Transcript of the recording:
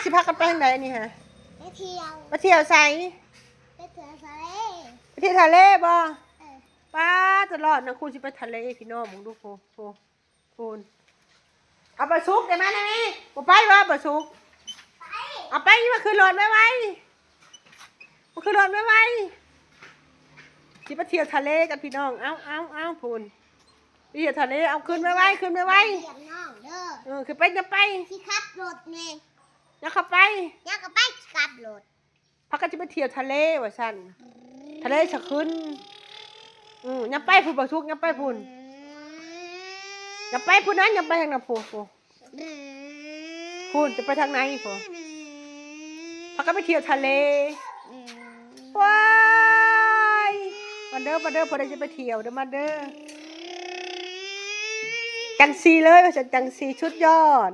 สิพากันไปทางไหนนี่ฮะไปเที่ยว ไปเที่ยวไสไปเที่ยวทะเล ไปเที่ยวทะเลบ่ป้าตลอดนะครูสิไปทะเลพี่น้องมึงดูโฟนเอาปลาซุกได้ไหมนี่บ่ไปบ่ปลาซุก ไป เอาไปมาขึ้นรถไว้มาขึ้นรถไว้สิไปเที่ยวทะเลกันพี่น้องเอาพูนไปเที่ยวทะเลเอาขึ้นไว้เที่ยวน้องเด้อคือไปจะไป ที่ขับรถไง อย่าเข้าไป อยากก็ไปขับรถ พักก็จะไปเที่ยวทะเลว่าซั่นทะเลสะขึ้นอย่าไปพูนปลาซุกอย่าไปพูนอย่าไปพูนนั้นอย่าไปทางนั้นพูนจะไปทางไหนพูนพักก็ไปเที่ยวทะเลว้ายมาเด้อพอได้จะไปเที่ยวเด้อมาเด้อจังซีเลยว่าจังซีชุดยอด